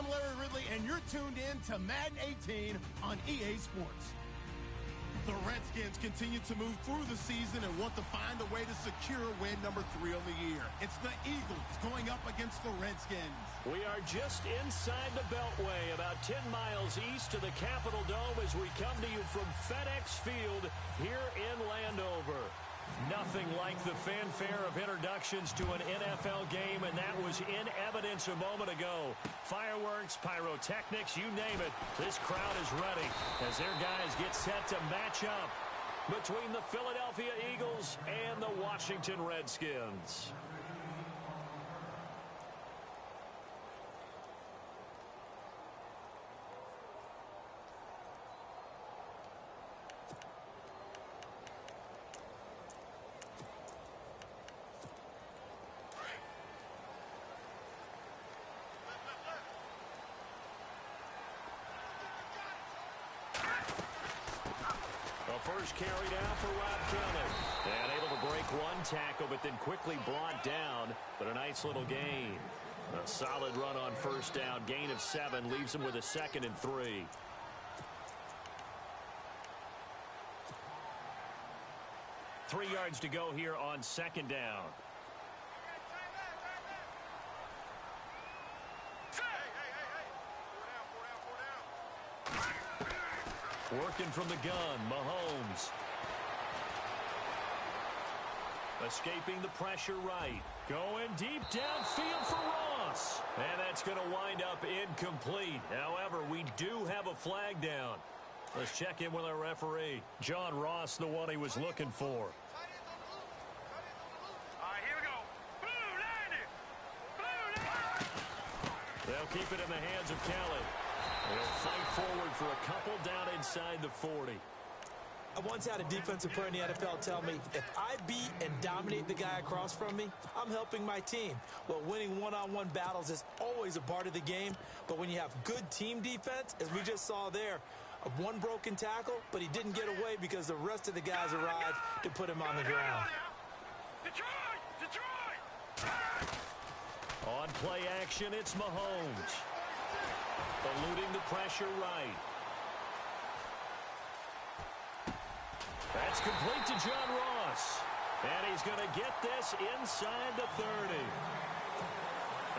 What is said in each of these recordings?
I'm Larry Ridley, and you're tuned in to Madden 18 on EA Sports. The Redskins continue to move through the season and want to find a way to secure win number 3 on the year. It's the Eagles going up against the Redskins. We are just inside the Beltway, about 10 miles east of the Capitol Dome as we come to you from FedEx Field here in Landover. Nothing like the fanfare of introductions to an NFL game, and that was in evidence a moment ago. Fireworks, pyrotechnics, you name it. This crowd is ready as their guys get set to match up between the Philadelphia Eagles and the Washington Redskins. First carry down for Rob Kelly. And able to break one tackle, but then quickly brought down. But a nice little gain. A solid run on first down. Gain of 7 leaves him with a 2nd and 3. Three yards to go here on 2nd down. Working from the gun, Mahomes. Escaping the pressure right. Going deep downfield for Ross. And that's going to wind up incomplete. However, we do have a flag down. Let's check in with our referee. John Ross, the one he was looking for. All right, here we go. Blue landed. Blue landed. They'll keep it in the hands of Kelly. They'll fight forward for a couple down inside the 40. I once had a defensive player in the NFL tell me, if I beat and dominate the guy across from me, I'm helping my team. Well, winning one-on-one battles is always a part of the game, but when you have good team defense, as we just saw there, one broken tackle, but he didn't get away because the rest of the guys arrived to put him on the ground. Detroit! Detroit! On play action, it's Mahomes. Eluding the pressure right. That's complete to John Ross. And he's going to get this inside the 30.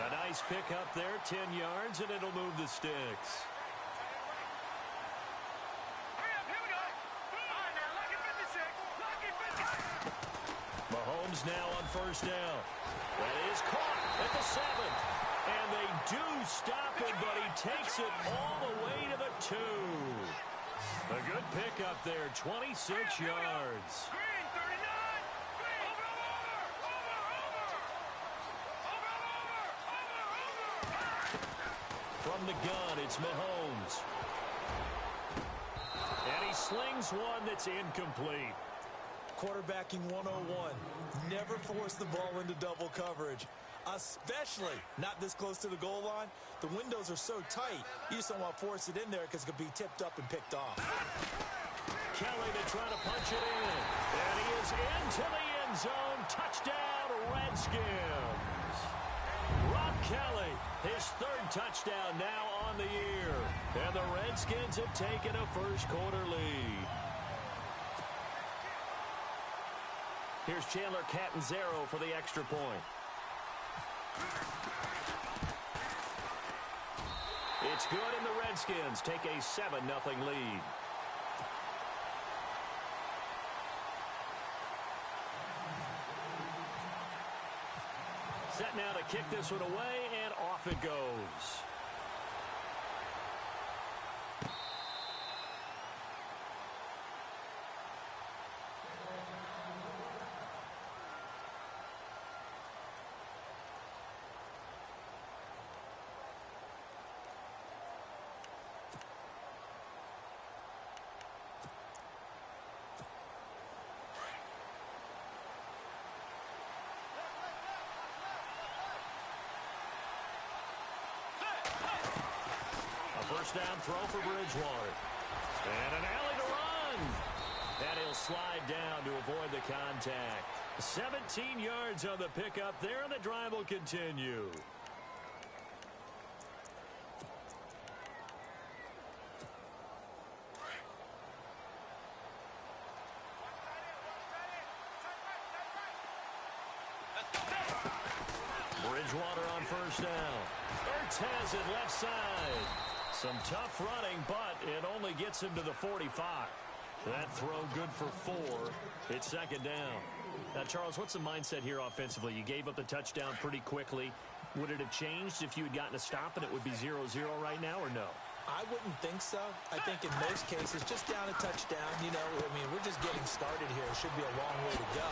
A nice pickup there, 10 yards, and it'll move the sticks. Hurry up, here we go. All right, now, lucky 56. Lucky 56. Mahomes now on first down. That is caught at the 7. And they do stop him, but he takes it all the way to the 2. A good pickup there, 26 yards. Green, 39. Green. Over. From the gun, it's Mahomes. And he slings one that's incomplete. Quarterbacking 101. Never force the ball into double coverage. Especially not this close to the goal line. The windows are so tight, you just don't want to force it in there because it could be tipped up and picked off. Kelly to try to punch it in. And he is into the end zone. Touchdown, Redskins. Rob Kelly, his 3rd touchdown now on the year. And the Redskins have taken a first-quarter lead. Here's Chandler Catanzaro for the extra point. It's good, and the Redskins take a 7-0 lead. Set now to kick this one away, and off it goes. First down throw for Bridgewater. And an alley to run. And he'll slide down to avoid the contact. 17 yards on the pickup there, and the drive will continue. Bridgewater on first down. Ertz has it left side. Some tough running, but it only gets him to the 45. That throw good for 4. It's second down. Now, Charles, what's the mindset here offensively? You gave up the touchdown pretty quickly. Would it have changed if you had gotten a stop and it would be 0-0 right now, or no? I wouldn't think so. I think in most cases, just down a touchdown, you know, I mean, we're just getting started here. It should be a long way to go.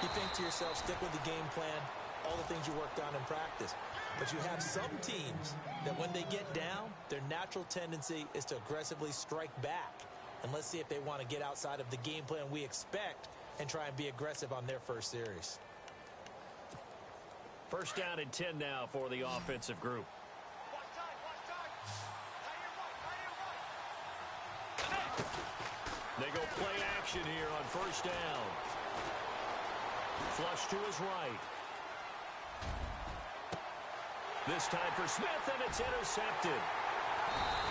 You think to yourself, stick with the game plan, all the things you worked on in practice. But you have some teams that when they get down, their natural tendency is to aggressively strike back. And let's see if they want to get outside of the game plan we expect and try and be aggressive on their first series. First down and 10 now for the offensive group. They go play action here on first down. Flush to his right. This time for Smith, and it's intercepted.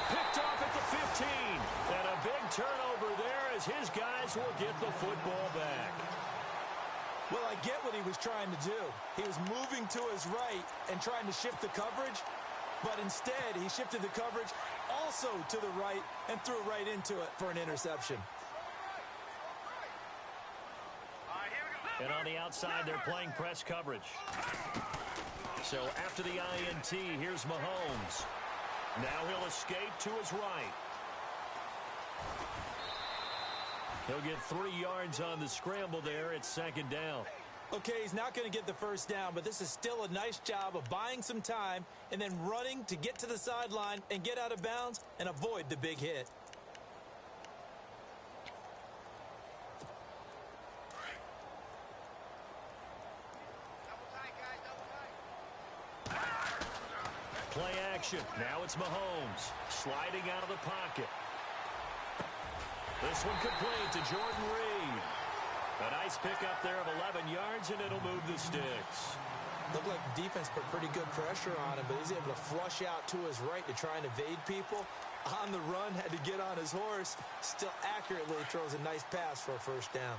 Picked off at the 15. And a big turnover there as his guys will get the football back. Well, I get what he was trying to do. He was moving to his right and trying to shift the coverage, but instead he shifted the coverage also to the right and threw right into it for an interception. And on the outside, they're playing press coverage. So after the INT, here's Mahomes. Now he'll escape to his right. He'll get 3 yards on the scramble there. It's second down. Okay, he's not going to get the first down, but this is still a nice job of buying some time and then running to get to the sideline and get out of bounds and avoid the big hit. Play action. Now it's Mahomes sliding out of the pocket. This one complete to Jordan Reed. A nice pickup there of 11 yards, and it'll move the sticks. Looked like the defense put pretty good pressure on him, but he's able to flush out to his right to try and evade people. On the run, had to get on his horse. Still accurately throws a nice pass for a first down.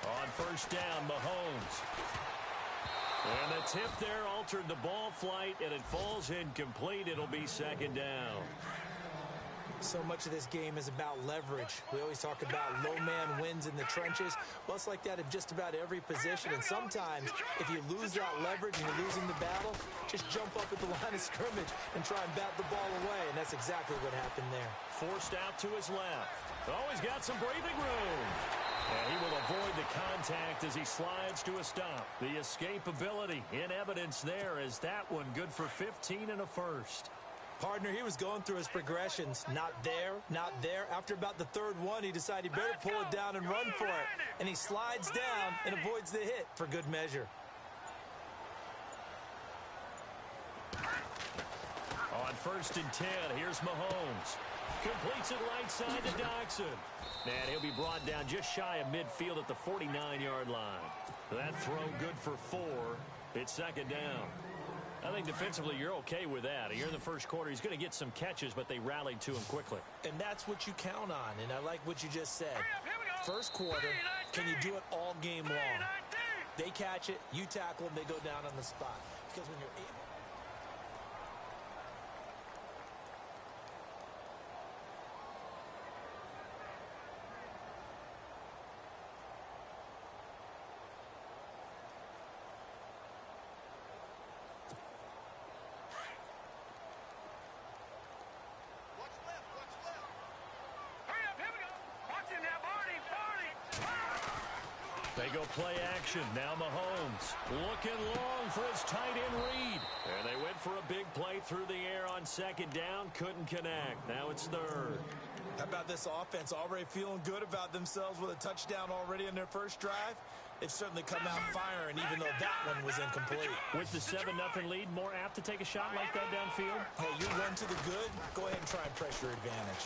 On first down, Mahomes. And the tip there altered the ball flight, and it falls incomplete. It'll be second down. So much of this game is about leverage. We always talk about low man wins in the trenches. Well, it's like that in just about every position. And sometimes, if you lose that leverage and you're losing the battle, just jump up at the line of scrimmage and try and bat the ball away. And that's exactly what happened there. Forced out to his left. Oh, he's got some breathing room. And he will avoid the contact as he slides to a stop. The escapability in evidence there as that one good for 15 and a first. Partner, he was going through his progressions. Not there, not there. After about the third one, he decided he better pull it down and run for it. And he slides down and avoids the hit for good measure. On first and 10, here's Mahomes. Completes it right side to Doxson. And he'll be brought down just shy of midfield at the 49-yard line. That throw good for 4. It's second down. I think defensively you're okay with that. Here in the first quarter, he's going to get some catches, but they rallied to him quickly. And that's what you count on, and I like what you just said. First quarter, can you do it all game long? They catch it, you tackle them, they go down on the spot. Because when you're able... They go play action. Now Mahomes looking long for his tight end Reed. And they went for a big play through the air on second down. Couldn't connect. Now it's third. How about this offense already feeling good about themselves with a touchdown already in their first drive? They've certainly come out firing, even though that one was incomplete. With the 7-0 lead, more apt to take a shot like that downfield? Hey, you run to the good, go ahead and try and press your advantage.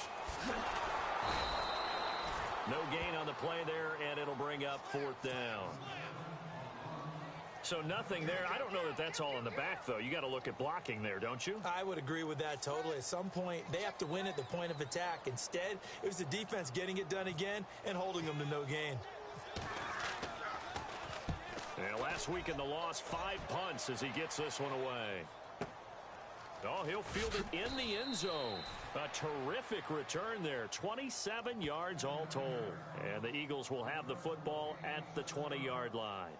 No gain on the play there, and it'll bring up fourth down. So nothing there. I don't know that that's all in the back, though. You got to look at blocking there, don't you? I would agree with that totally. At some point, they have to win at the point of attack. Instead, it was the defense getting it done again and holding them to no gain. And last week in the loss, 5 punts as he gets this one away. Oh, he'll field it in the end zone. A terrific return there. 27 yards all told. And the Eagles will have the football at the 20-yard line.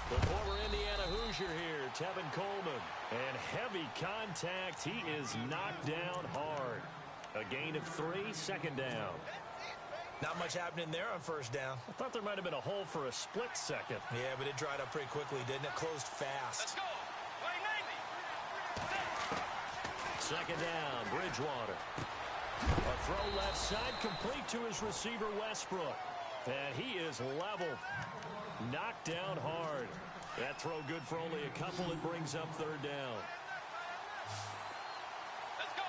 The former Indiana Hoosier here, Tevin Coleman. And heavy contact. He is knocked down hard. A gain of 3, second down. Not much happening there on first down. I thought there might have been a hole for a split second. Yeah, but it dried up pretty quickly, didn't it? Closed fast. Let's go. Play 90. Second down, Bridgewater. A throw left side, complete to his receiver, Westbrook. And he is leveled. Knocked down hard. That throw good for only a couple. It brings up third down. Let's go.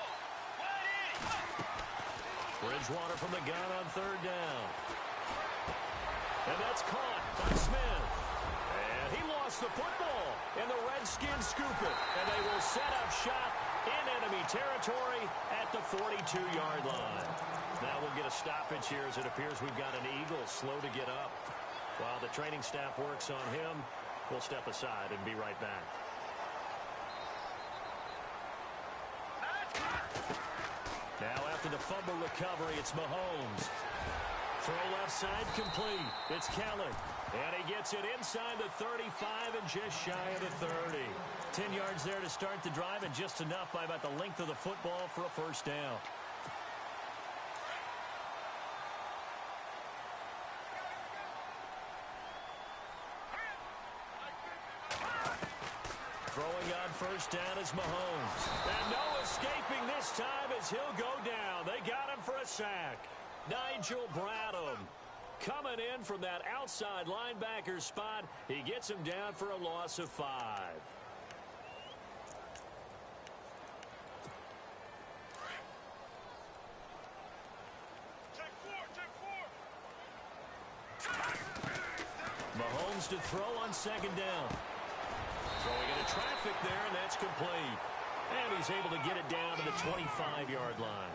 Bridgewater from the gun on third down. And that's caught by Smith. And he lost the football. And the Redskins scoop it. And they will set up shop in enemy territory at the 42-yard line. Now we'll get a stoppage here as it appears we've got an Eagle slow to get up. While the training staff works on him, we'll step aside and be right back. Now after the fumble recovery, it's Mahomes. Throw left side complete. It's Kelly. And he gets it inside the 35 and just shy of the 30. 10 yards there to start the drive and just enough by about the length of the football for a first down. Throwing on first down is Mahomes. And no escaping this time as he'll go down. They got him for a sack. Nigel Bradham coming in from that outside linebacker spot. He gets him down for a loss of 5. Mahomes to throw on second down. Throwing into traffic there, and that's complete. And he's able to get it down to the 25-yard line.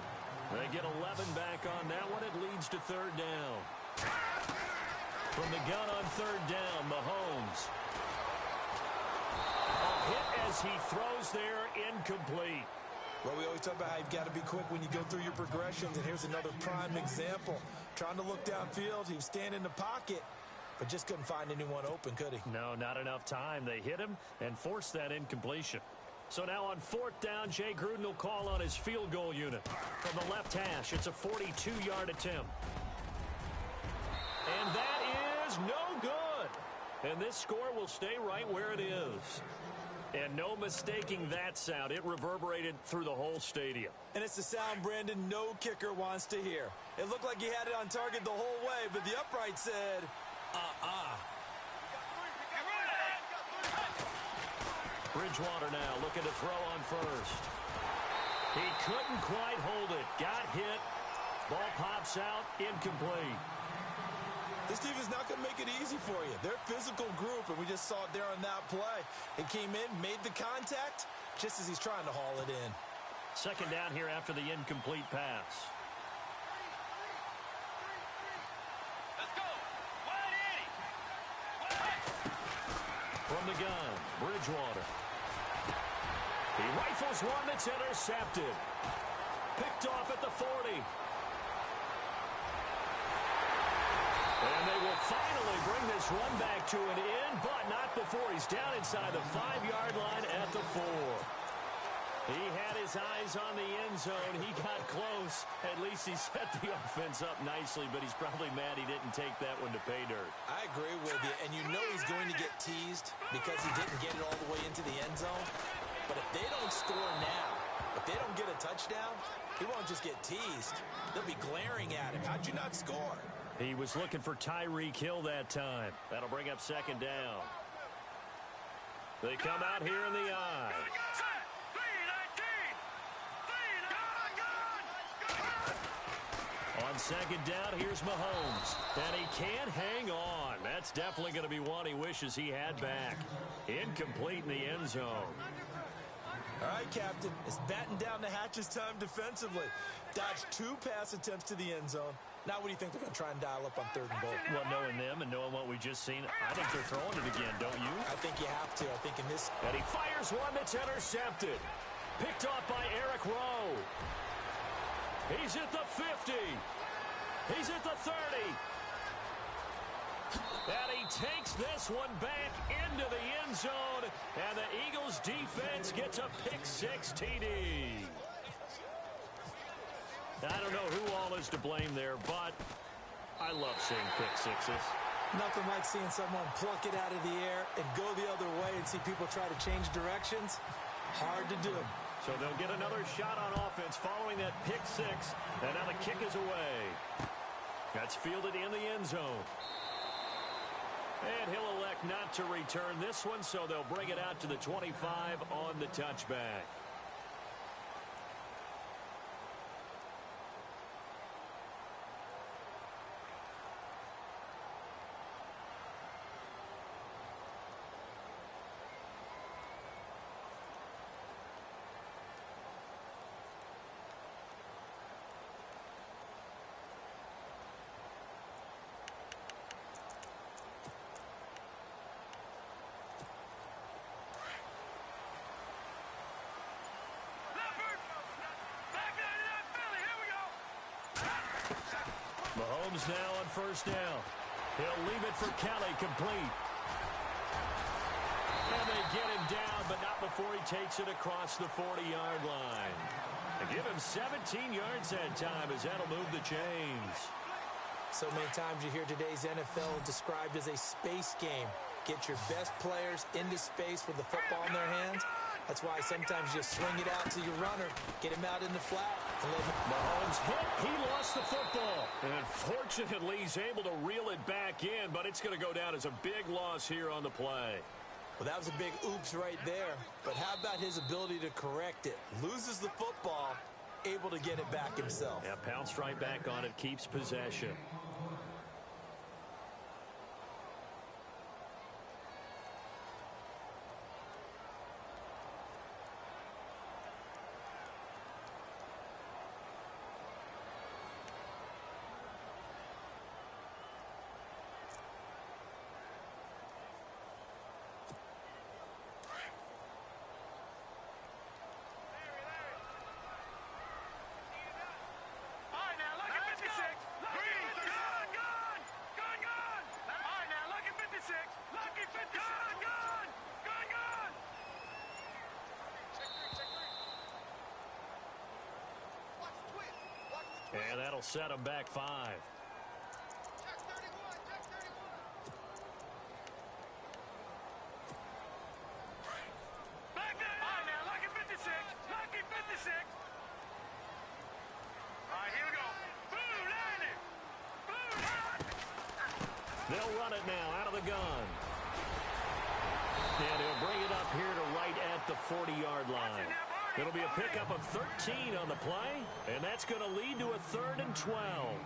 They get 11 back on that one. It leads to third down. From the gun on third down, Mahomes. A hit as he throws there, incomplete. Well, we always talk about how you've got to be quick when you go through your progressions, and here's another prime example. Trying to look downfield, he was standing in the pocket, but just couldn't find anyone open, could he? No, not enough time. They hit him and forced that incompletion. So now on fourth down, Jay Gruden will call on his field goal unit. From the left hash, it's a 42-yard attempt. And that is no good. And this score will stay right where it is. And no mistaking that sound. It reverberated through the whole stadium. And it's the sound, Brandon, no kicker wants to hear. It looked like he had it on target the whole way, but the upright said, Bridgewater now looking to throw on first. He couldn't quite hold it. Got hit. Ball pops out. Incomplete. This team is not going to make it easy for you. They're a physical group, and we just saw it there on that play. It came in, made the contact, just as he's trying to haul it in. Second down here after the incomplete pass. Let's go. From the gun, Bridgewater. He rifles one that's intercepted. Picked off at the 40. And they will finally bring this run back to an end, but not before he's down inside the 5-yard line at the 4. He had his eyes on the end zone. He got close. At least he set the offense up nicely, but he's probably mad he didn't take that one to pay dirt. I agree with you, and you know he's going to get teased because he didn't get it all the way into the end zone. But if they don't score now, if they don't get a touchdown, he won't just get teased. They'll be glaring at him. How'd you not score? He was looking for Tyreek Hill that time. That'll bring up second down. They come out here in the I. On second down, here's Mahomes. And he can't hang on. That's definitely going to be one he wishes he had back. Incomplete in the end zone. All right, Captain. It's batten down the hatches time defensively. Dodged 2 pass attempts to the end zone. Now what do you think they're going to try and dial up on 3rd and goal? Well, knowing them and knowing what we just seen, I think they're throwing it again, don't you? I think you have to. I think in this... And he fires one that's intercepted. Picked off by Eric Rowe. He's at the 50. He's at the 30. And he takes this one back into the end zone. And the Eagles defense gets a pick-6 TD. I don't know who all is to blame there, but I love seeing pick-6s. Nothing like seeing someone pluck it out of the air and go the other way and see people try to change directions. Hard to do. So they'll get another shot on offense following that pick-6. And now the kick is away. That's fielded in the end zone. And he'll elect not to return this one, so they'll bring it out to the 25 on the touchback. Mahomes now on 1st down. He'll leave it for Kelly, complete. And they get him down, but not before he takes it across the 40-yard line. They give him 17 yards that time as that'll move the chains. So many times you hear today's NFL described as a space game. Get your best players into space with the football in their hands. That's why sometimes you swing it out to your runner, get him out in the flat. Mahomes hit. He lost the football. And fortunately, he's able to reel it back in, but it's going to go down as a big loss here on the play. Well, that was a big oops right there. But how about his ability to correct it? Loses the football, able to get it back himself. Yeah, pounced right back on it, keeps possession. And that'll set them back 5. They'll run it now out of the gun. And he'll bring it up here to right at the 40-yard line. It'll be a pickup of 13 on the play, and that's going to lead to a 3rd and 12. Well,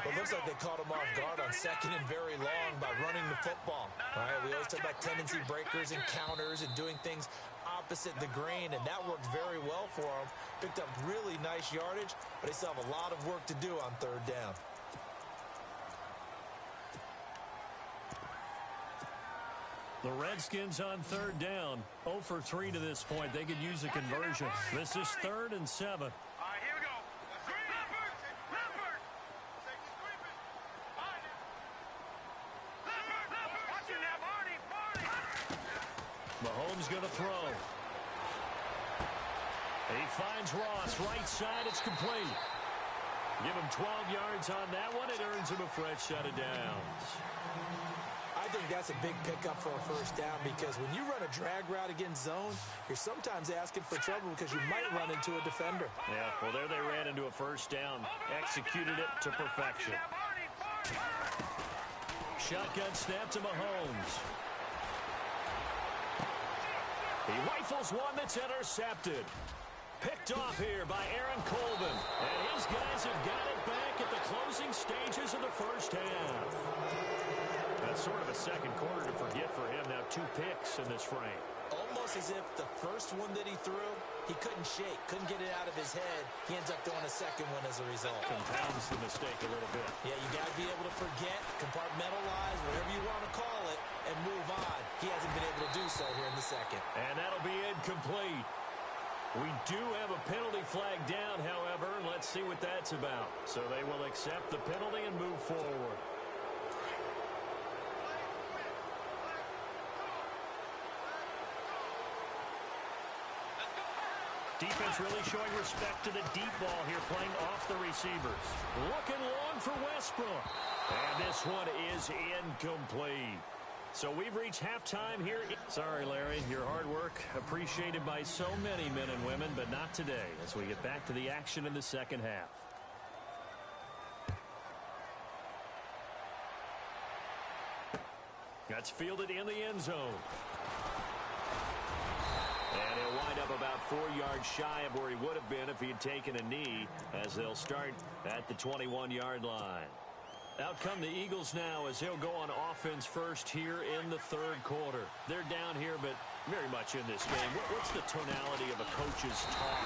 it looks like they caught him off guard on 2nd and very long by running the football. All right, we always talk about tendency breakers and counters and doing things opposite the grain, and that worked very well for him. Picked up really nice yardage, but they still have a lot of work to do on 3rd down. The Redskins on 3rd down. 0 for 3 to this point. They could use a conversion. This is 3rd and 7. All right, here we go. Leopard. Watch it now, Barney. Mahomes going to throw. He finds Ross. Right side, it's complete. Give him 12 yards on that one. It earns him a fresh set of downs. I think that's a big pickup for a first down because when you run a drag route against zone, you're sometimes asking for trouble because you might run into a defender. Yeah, well, there they ran into a first down, executed it to perfection. Shotgun snap to Mahomes. He rifles one that's intercepted. Picked off here by Aaron Colvin. And his guys have got it back at the closing stages of the first half. That's sort of a second quarter to forget for him. Now 2 picks in this frame. Almost as if the first one that he threw, he couldn't shake, couldn't get it out of his head. He ends up throwing a second one as a result. Compounds the mistake a little bit. Yeah, you got to be able to forget, compartmentalize, whatever you want to call it, and move on. He hasn't been able to do so here in the second. And that'll be incomplete. We do have a penalty flag down, however. Let's see what that's about. So they will accept the penalty and move forward. Defense really showing respect to the deep ball here, playing off the receivers. Looking long for Westbrook. And this one is incomplete. So we've reached halftime here. Sorry, Larry, your hard work appreciated by so many men and women, but not today as we get back to the action in the second half. That's fielded in the end zone. And he'll wind up about 4 yards shy of where he would have been if he had taken a knee, as they'll start at the 21-yard line. Out come the Eagles now as they'll go on offense first here in the third quarter. They're down here, but very much in this game. What's the tonality of a coach's talk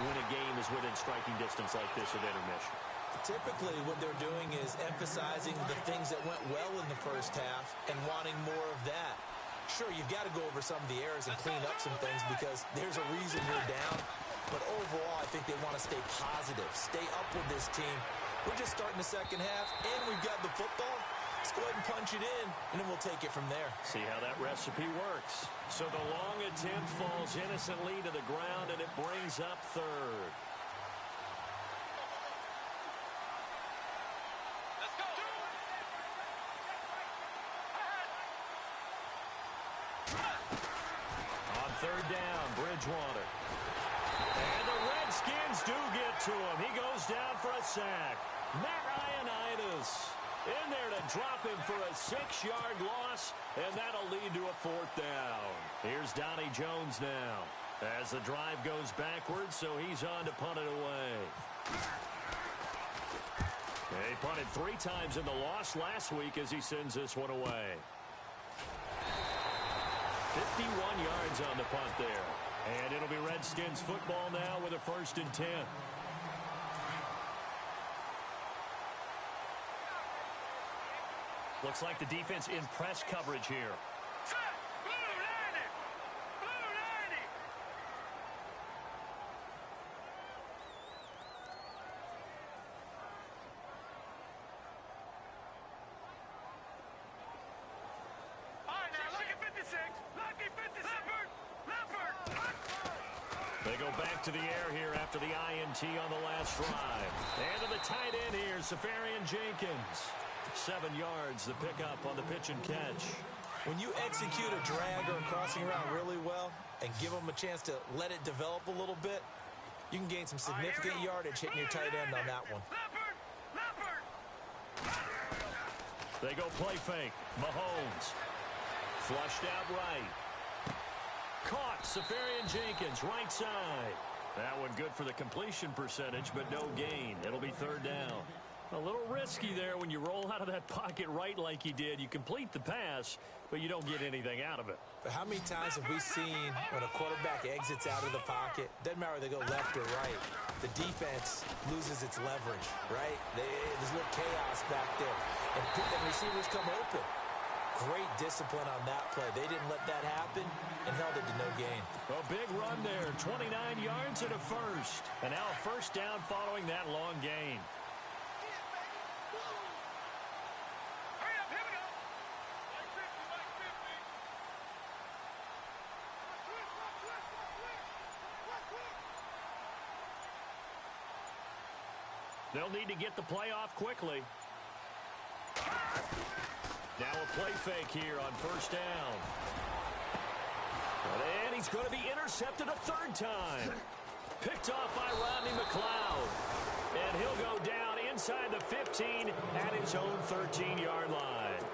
when a game is within striking distance like this at intermission? Typically, what they're doing is emphasizing the things that went well in the first half and wanting more of that. Sure, you've got to go over some of the errors and clean up some things because there's a reason you're down. But overall, I think they want to stay positive, stay up with this team. We're just starting the second half, and we've got the football. Let's go ahead and punch it in, and then we'll take it from there. See how that recipe works. So the long attempt falls innocently to the ground, and it brings up third. Let's go. On third down, Bridgewater. And the Redskins do get to him. He goes down for a sack. Matt Ioannidis in there to drop him for a 6-yard loss, and that'll lead to a 4th down. Here's Donnie Jones now as the drive goes backwards, so he's on to punt it away. He punted 3 times in the loss last week as he sends this one away. 51 yards on the punt there. And it'll be Redskins football now with a 1st and 10. Looks like the defense in press coverage here. Blue 90. Blue 90. All right, now, lucky 56. Lucky 56. Leopard. They go back to the air here after the INT on the last drive. And to the tight end here, Safarian Jenkins. 7 yards, the pickup on the pitch and catch. When you execute a drag or a crossing route really well and give them a chance to let it develop a little bit, you can gain some significant yardage hitting your tight end on that one. They go play fake. Mahomes. Flushed out right. Caught. Safarian Jenkins, right side. That one good for the completion percentage, but no gain. It'll be 3rd down. A little risky there when you roll out of that pocket right like you did. You complete the pass, but you don't get anything out of it. But how many times have we seen when a quarterback exits out of the pocket, doesn't matter whether they go left or right, the defense loses its leverage, right? There's a little chaos back there. And receivers come open. Great discipline on that play. They didn't let that happen and held it to no gain. A big run there, 29 yards and a 1st. And now a 1st down following that long gain. They'll need to get the play off quickly. Now a play fake here on first down. And he's going to be intercepted a third time. Picked off by Rodney McLeod. And he'll go down inside the 15 at his own 13-yard line.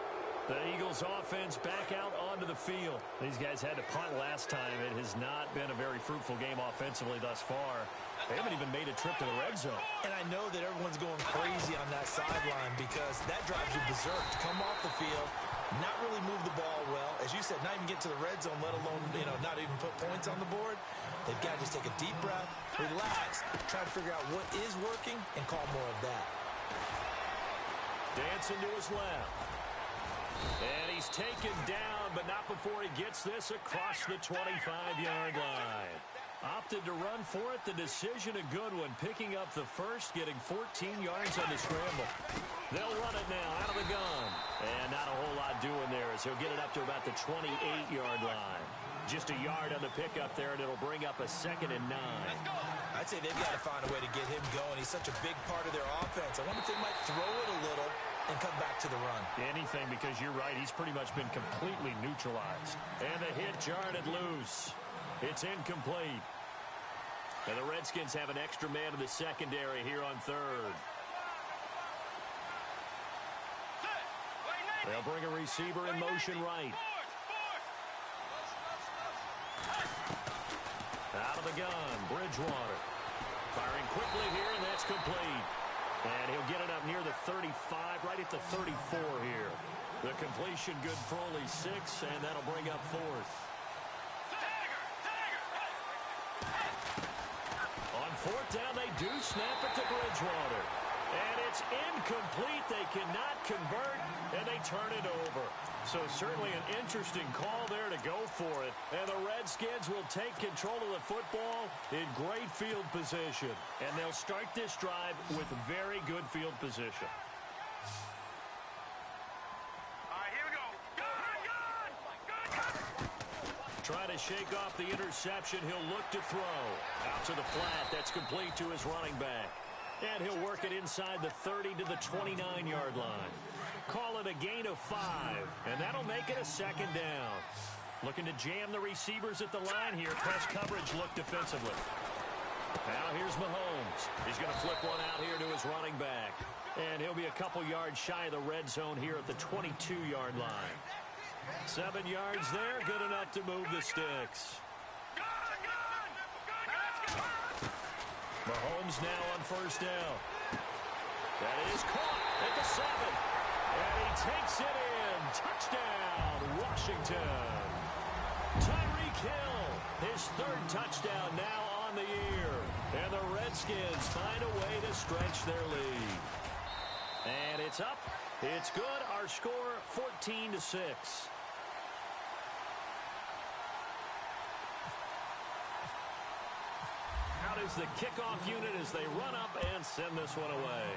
The Eagles offense back out onto the field. These guys had to punt last time. It has not been a very fruitful game offensively thus far. They haven't even made a trip to the red zone. And I know that everyone's going crazy on that sideline because that drives you berserk. To come off the field, not really move the ball well. As you said, not even get to the red zone, let alone, not even put points on the board. They've got to just take a deep breath, relax, try to figure out what is working, and call more of that. Dancing to his left. And he's taken down, but not before he gets this across the 25-yard line. Opted to run for it. The decision a good one. Picking up the first, getting 14 yards on the scramble. They'll run it now out of the gun. And not a whole lot doing there as he'll get it up to about the 28-yard line. Just a yard on the pickup there, and it'll bring up a 2nd and 9. I'd say they've got to find a way to get him going. He's such a big part of their offense. I wonder if they might throw it a little and come back to the run. Anything, because you're right. He's pretty much been completely neutralized. And the hit jarred loose. It's incomplete. And the Redskins have an extra man in the secondary here on third. They'll bring a receiver in motion right. Out of the gun, Bridgewater. Firing quickly here, and that's complete. And he'll get it up near the 35, right at the 34 here. The completion good for only 6, and that'll bring up 4th. On 4th down, they do snap it to Bridgewater. And it's incomplete. They cannot convert, and they turn it over. So certainly an interesting call there to go for it. And the Redskins will take control of the football in great field position. And they'll start this drive with very good field position. All right, here we go. Gun! Trying to shake off the interception. He'll look to throw. Out to the flat. That's complete to his running back. And he'll work it inside the 30 to the 29-yard line. Call it a gain of 5, and that'll make it a 2nd down. Looking to jam the receivers at the line here. Press coverage look defensively. Now here's Mahomes. He's going to flip one out here to his running back. And he'll be a couple yards shy of the red zone here at the 22-yard line. 7 yards there, good enough to move the sticks. Mahomes now on first down. That is caught at the 7. And he takes it in. Touchdown, Washington. Tyreek Hill, his 3rd touchdown now on the year. And the Redskins find a way to stretch their lead. And it's up. It's good. Our score, 14-6. Out is the kickoff unit as they run up and send this one away.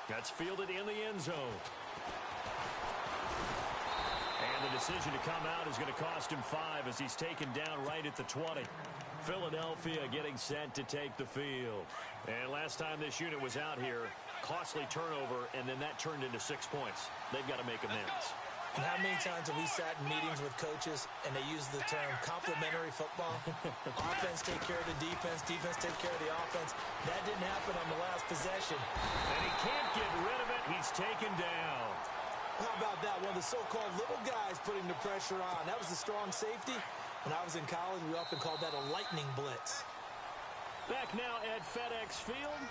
That's fielded in the end zone. And the decision to come out is going to cost him 5 as he's taken down right at the 20. Philadelphia getting set to take the field. And last time this unit was out here, costly turnover, and then that turned into 6 points. They've got to make amends. And how many times have we sat in meetings with coaches and they use the term complementary football? Offense take care of the defense, defense take care of the offense. That didn't happen on the last possession. And he can't get rid of it. He's taken down. How about that? One of the so-called little guys putting the pressure on. That was the strong safety. When I was in college, we often called that a lightning blitz. Back now at FedEx Field.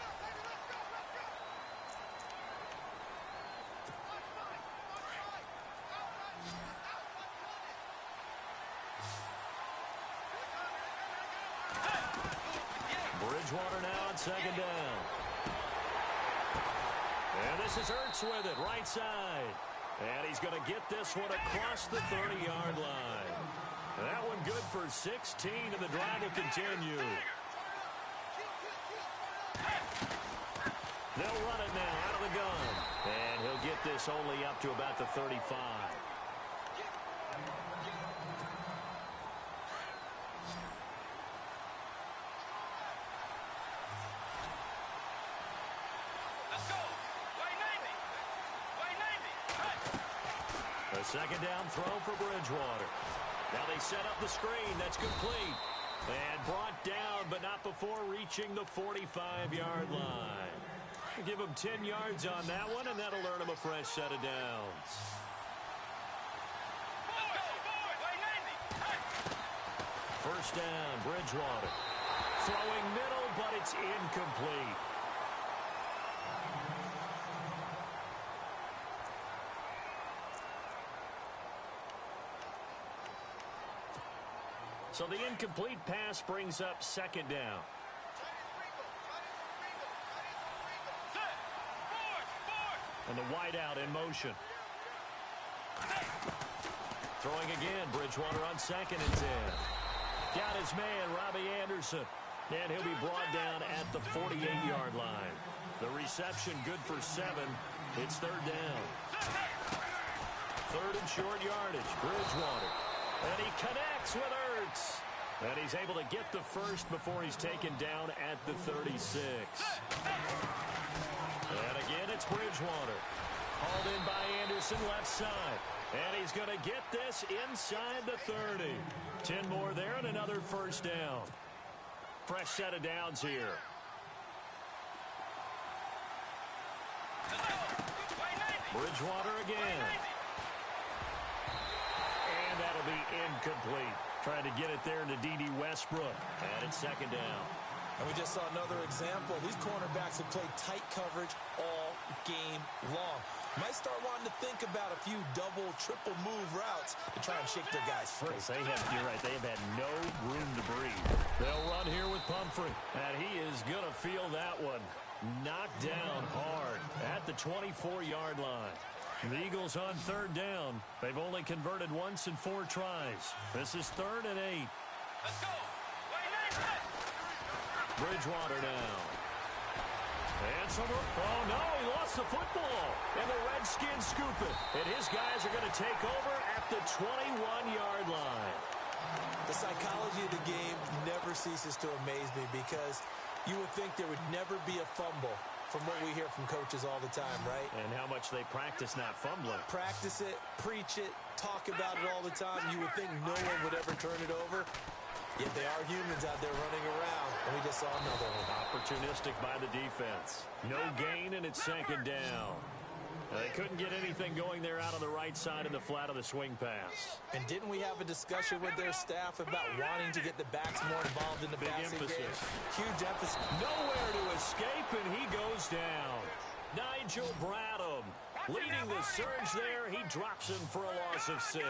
Bridgewater now on 2nd down. And this is Ertz with it, right side. And he's going to get this one across the 30-yard line. That one good for 16, and the drive will continue. They'll run it now out of the gun. And he'll get this only up to about the 35. A second down throw for Bridgewater. Now they set up the screen. That's complete. And brought down, but not before reaching the 45-yard line. Give him 10 yards on that one, and that'll earn him a fresh set of downs. First down, Bridgewater. Throwing middle, but it's incomplete. So the incomplete pass brings up second down. And the wideout in motion. Throwing again, Bridgewater on second and 10. Got his man, Robbie Anderson. And he'll be brought down at the 48-yard line. The reception good for 7. It's third down. Third and short yardage, Bridgewater. And he connects with Ertz. And he's able to get the first before he's taken down at the 36. And again, it's Bridgewater. Hauled in by Anderson, left side. And he's going to get this inside the 30. 10 more there and another first down. Fresh set of downs here. Bridgewater again. And that'll be incomplete. Trying to get it there to D.D. Westbrook. And it's second down. And we just saw another example. These cornerbacks have played tight coverage all game long. Might start wanting to think about a few double, triple move routes to try and shake their guys free. You're right. They have had no room to breathe. They'll run here with Pumphrey. And he is going to feel that one. Knocked down hard at the 24-yard line. The Eagles on third down. They've only converted once in 4 tries. This is 3rd and 8. Let's go. Bridgewater now. And oh no, he lost the football. And the Redskins scoop it. And his guys are going to take over at the 21-yard line. The psychology of the game never ceases to amaze me because you would think there would never be a fumble from what we hear from coaches all the time, right? And how much they practice not fumbling. Practice it, preach it, talk about it all the time. You would think no one would ever turn it over. Yet they are humans out there running around, and we just saw another one. Opportunistic by the defense. No gain, and it's second down. They couldn't get anything going there out on the right side of the flat of the swing pass. And didn't we have a discussion with their staff about wanting to get the backs more involved in the passing game? Huge emphasis. Nowhere to escape, and he goes down. Nigel Bradham leading the surge there. He drops him for a loss of 6.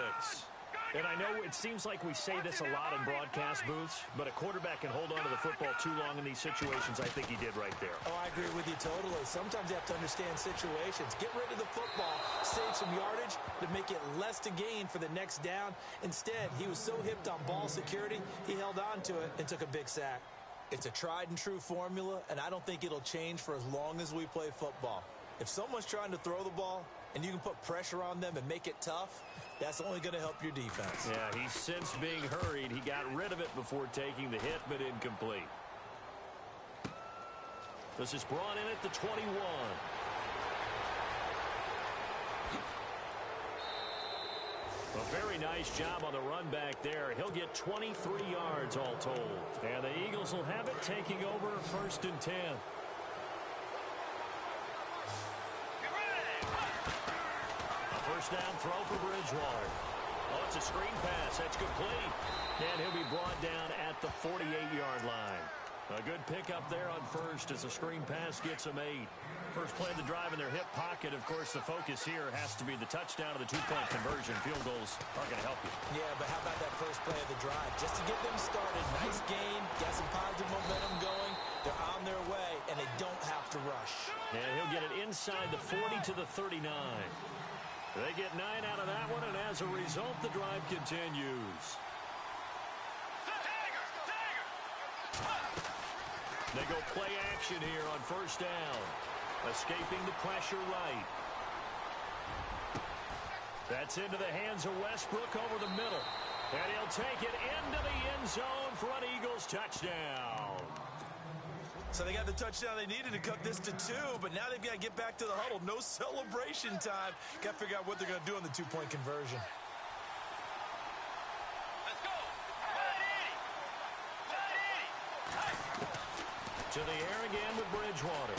And I know it seems like we say this a lot in broadcast booths, but a quarterback can hold on to the football too long in these situations. I think he did right there. Oh, I agree with you totally. Sometimes you have to understand situations. Get rid of the football, save some yardage to make it less to gain for the next down. Instead, he was so hipped on ball security, he held on to it and took a big sack. It's a tried and true formula, and I don't think it'll change for as long as we play football. If someone's trying to throw the ball and you can put pressure on them and make it tough, that's only going to help your defense. Yeah, he's since being hurried. He got rid of it before taking the hit, but incomplete. This is brought in at the 21. A very nice job on the run back there. He'll get 23 yards all told. And the Eagles will have it, taking over 1st and 10. First down throw for Bridgewater. Oh, it's a screen pass. That's complete. And he'll be brought down at the 48-yard line. A good pickup there on first as the screen pass gets him 8. First play of the drive in their hip pocket. Of course, the focus here has to be the touchdown of the 2-point conversion. Field goals are going to help you. Yeah, but how about that first play of the drive? Just to get them started. Nice gain. Got some positive momentum going. They're on their way, and they don't have to rush. And he'll get it inside the 40 to the 39. They get 9 out of that one, and as a result, the drive continues. They go play action here on first down. Escaping the pressure right. That's into the hands of Westbrook over the middle. And he'll take it into the end zone for an Eagles touchdown. So they got the touchdown they needed to cut this to 2, but now they've got to get back to the huddle. No celebration time. Got to figure out what they're going to do on the two-point conversion. Let's go. To the air again with Bridgewater.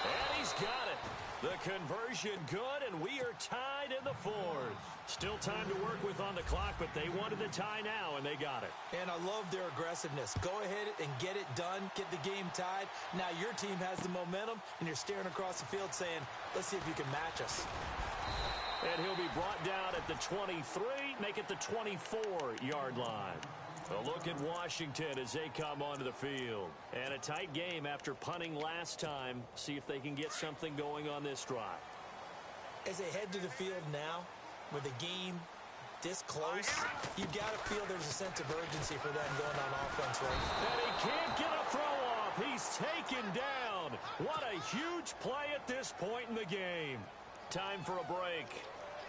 And he's got it. The conversion good, and we are tied in the fourth. Still time to work with on the clock, but they wanted the tie now, and they got it. And I love their aggressiveness. Go ahead and get it done. Get the game tied. Now your team has the momentum, and you're staring across the field saying, let's see if you can match us. And he'll be brought down at the 23, make it the 24-yard line. A look at Washington as they come onto the field. And a tight game after punting last time. See if they can get something going on this drive. As they head to the field now, with the game this close, you've got to feel there's a sense of urgency for them going on offense right now. And he can't get a throw off. He's taken down. What a huge play at this point in the game. Time for a break.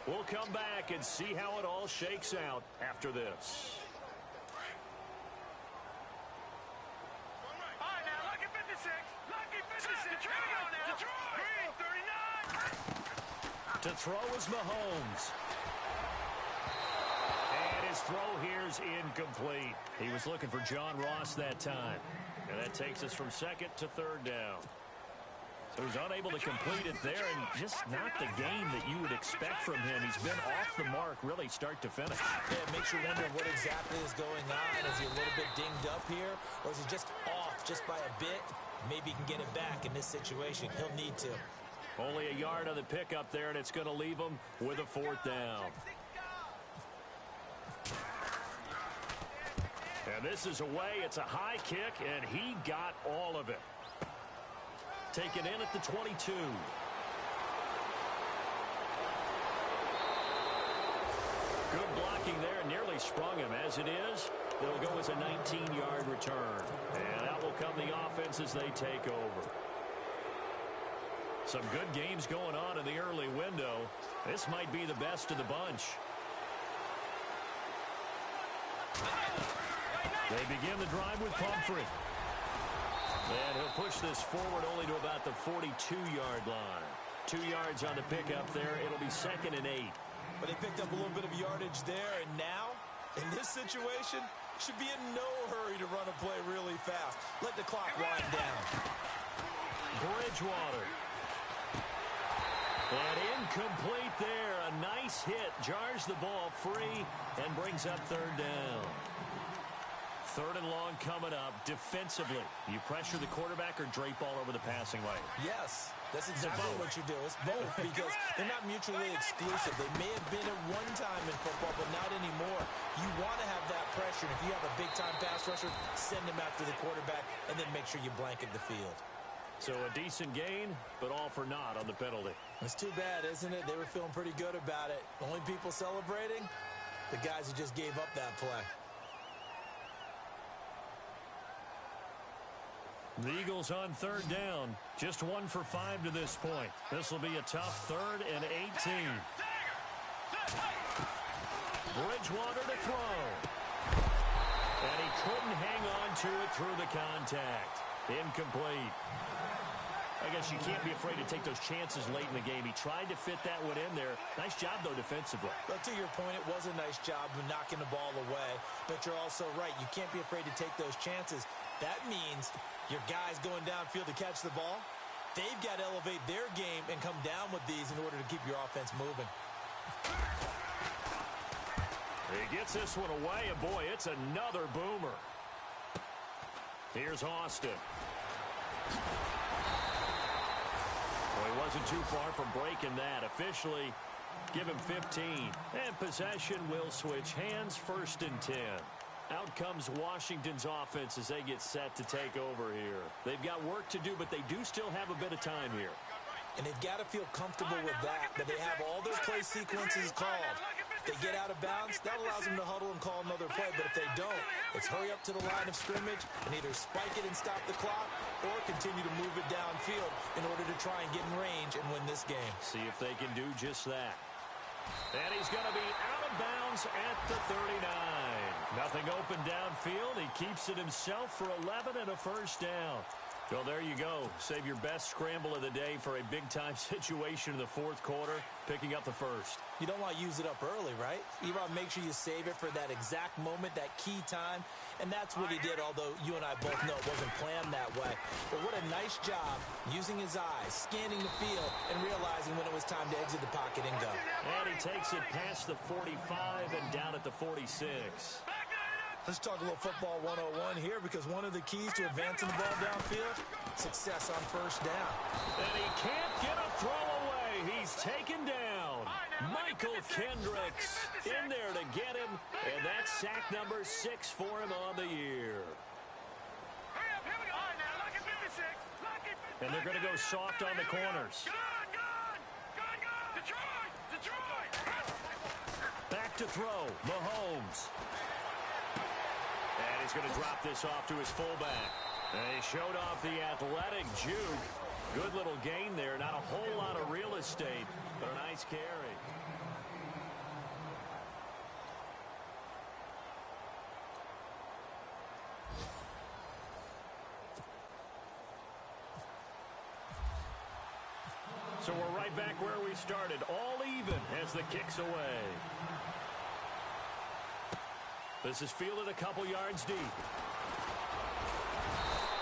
We'll come back and see how it all shakes out after this. To throw is Mahomes. And his throw here's incomplete. He was looking for John Ross that time. And that takes us from second to third down. So he's unable to complete it there, and just not the game that you would expect from him. He's been off the mark really start to finish. Yeah, it makes you wonder what exactly is going on. Is he a little bit dinged up here, or is he just off just by a bit? Maybe he can get it back in this situation. He'll need to. Only a yard on the pickup there, and it's going to leave him with a fourth down. And this is away. It's a high kick, and he got all of it. Taken in at the 22. Good blocking there. Nearly sprung him. As it is, it'll go as a 19-yard return. And out will come the offense as they take over. Some good games going on in the early window. This might be the best of the bunch. They begin the drive with Pumphrey. And he'll push this forward only to about the 42-yard line. 2 yards on the pickup there. It'll be 2nd and 8. But they picked up a little bit of yardage there, and now, in this situation, should be in no hurry to run a play really fast. Let the clock wind down. Bridgewater. And incomplete there. A nice hit. Jars the ball free and brings up third down. 3rd and long coming up. Defensively, you pressure the quarterback or drape all over the passing lane? Yes, that's exactly what you do. It's both because they're not mutually exclusive. They may have been at one time in football, but not anymore. You want to have that pressure. And if you have a big-time pass rusher, send him after the quarterback and then make sure you blanket the field. So a decent gain, but all for naught on the penalty. It's too bad, isn't it? They were feeling pretty good about it. The only people celebrating, the guys who just gave up that play. The Eagles on 3rd down. Just 1 for 5 to this point. This will be a tough 3rd and 18. Bridgewater to throw. And he couldn't hang on to it through the contact. Incomplete. I guess you can't be afraid to take those chances late in the game. He tried to fit that one in there. Nice job, though, defensively. But to your point, it was a nice job of knocking the ball away. But you're also right. You can't be afraid to take those chances. That means your guys going downfield to catch the ball, they've got to elevate their game and come down with these in order to keep your offense moving. He gets this one away, and boy, it's another boomer. Here's Austin. Well, he wasn't too far from breaking that. Officially, give him 15. And possession will switch hands, 1st and 10. Out comes Washington's offense as they get set to take over here. They've got work to do, but they do still have a bit of time here. And they've got to feel comfortable with that they have all their play sequences called. If they get out of bounds, that allows them to huddle and call another play. But if they don't, it's hurry up to the line of scrimmage and either spike it and stop the clock or continue to move it downfield in order to try and get in range and win this game. See if they can do just that. And he's going to be out of bounds at the 39. Nothing open downfield. He keeps it himself for 11 and a 1st down. Well, there you go. Save your best scramble of the day for a big-time situation in the fourth quarter, picking up the first. You don't want to use it up early, right? You want to make sure you save it for that exact moment, that key time. And that's what he did, although you and I both know it wasn't planned that way. But what a nice job using his eyes, scanning the field, and realizing when it was time to exit the pocket and go. And he takes it past the 45 and down at the 46. Let's talk a little football 101 here, because one of the keys to advancing the ball downfield, success on first down. And he can't get a throw away. He's taken down. Michael Kendricks in there to get him, and that's sack number 6 for him on the year. And they're going to go soft on the corners. Back to throw, Mahomes. And he's going to drop this off to his fullback. And he showed off the athletic juke. Good little gain there. Not a whole lot of real estate, but a nice carry. So we're right back where we started. All even as the kick's away. This is fielded a couple yards deep.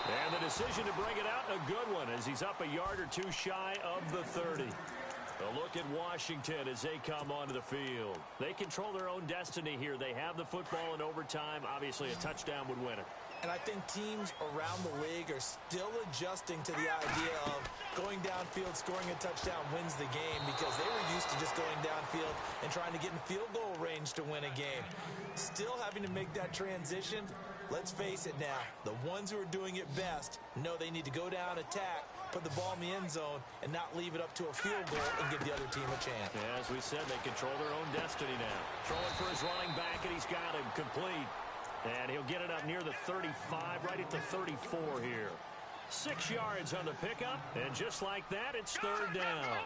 And the decision to bring it out, a good one, as he's up a yard or two shy of the 30. A look at Washington as they come onto the field. They control their own destiny here. They have the football in overtime. Obviously, a touchdown would win it. And I think teams around the league are still adjusting to the idea of going downfield, scoring a touchdown wins the game, because they were used to just going downfield and trying to get in field goal range to win a game. Still having to make that transition. Let's face it now, the ones who are doing it best know they need to go down, attack, put the ball in the end zone, and not leave it up to a field goal and give the other team a chance. Yeah, as we said, they control their own destiny now. Throwing for his running back, and he's got him complete. And he'll get it up near the 35, right at the 34 here. 6 yards on the pickup, and just like that, it's third down.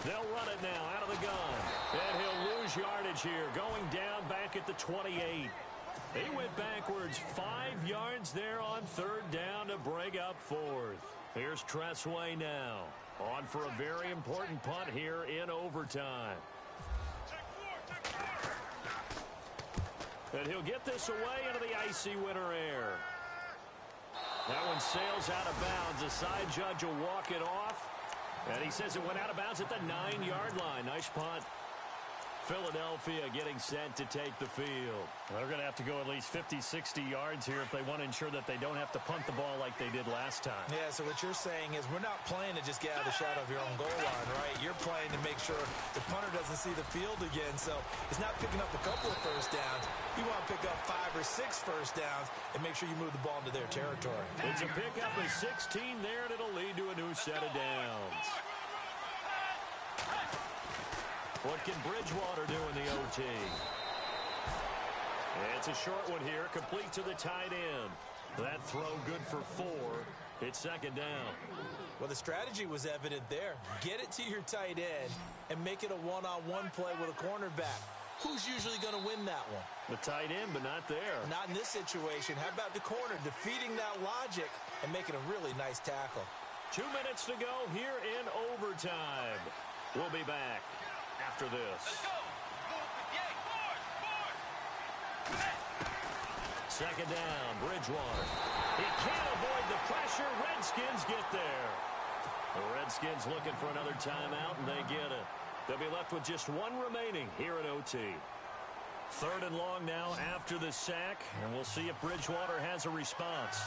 They'll run it now out of the gun. And he'll lose yardage here, going down back at the 28. He went backwards 5 yards there on third down to bring up fourth. Here's Tressway now, on for a very important punt here in overtime. And he'll get this away into the icy winter air. That one sails out of bounds. The side judge will walk it off. And he says it went out of bounds at the 9-yard line. Nice punt. Philadelphia getting set to take the field. They're going to have to go at least 50, 60 yards here if they want to ensure that they don't have to punt the ball like they did last time. Yeah, so what you're saying is we're not playing to just get out of the shadow of your own goal line, right? You're playing to make sure the punter doesn't see the field again. So it's not picking up a couple of first downs. You want to pick up 5 or 6 first downs and make sure you move the ball into their territory. It's a pickup of 16 there, and it'll lead to a new set of downs. What can Bridgewater do in the OT? It's a short one here, complete to the tight end. That throw good for 4. It's second down. Well, the strategy was evident there. Get it to your tight end and make it a one-on-one play with a cornerback. Who's usually going to win that one? The tight end, but not there. Not in this situation. How about the corner defeating that logic and making a really nice tackle? 2 minutes to go here in overtime. We'll be back after this. Second down, Bridgewater. He can't avoid the pressure. Redskins get there. The Redskins looking for another timeout, and they get it. They'll be left with just 1 remaining here in OT. Third and long now after the sack, and we'll see if Bridgewater has a response.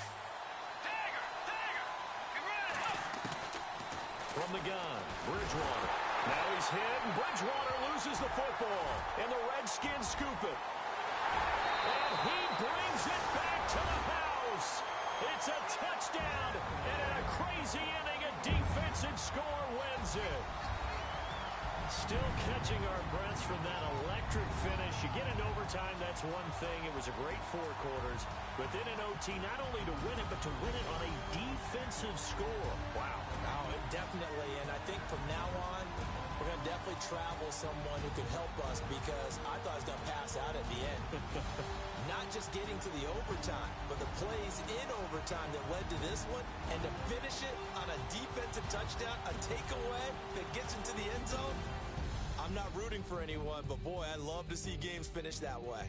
From the gun, Bridgewater. Now he's hit, and Bridgewater loses the football, and the Redskins scoop it. And he brings it back to the house. It's a touchdown, and in a crazy inning, a defensive score wins it. Still catching our breaths from that electric finish. You get into overtime, that's one thing. It was a great 4 quarters. But then in OT, not only to win it, but to win it on a defensive score. Wow. Oh, definitely. And I think from now on, we're going to definitely travel someone who can help us because I thought I was going to pass out at the end. Not just getting to the overtime, but the plays in overtime that led to this one, and to finish it on a defensive touchdown, a takeaway that gets into the end zone. I'm not rooting for anyone, but boy, I love to see games finish that way.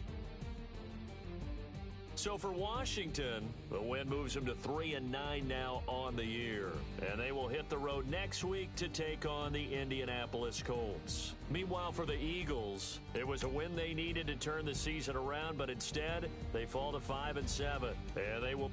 So for Washington, the win moves them to 3-9 now on the year. And they will hit the road next week to take on the Indianapolis Colts. Meanwhile, for the Eagles, it was a win they needed to turn the season around, but instead, they fall to 5-7. And they will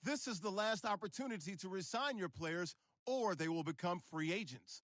This is the last opportunity to resign your players, or they will become free agents.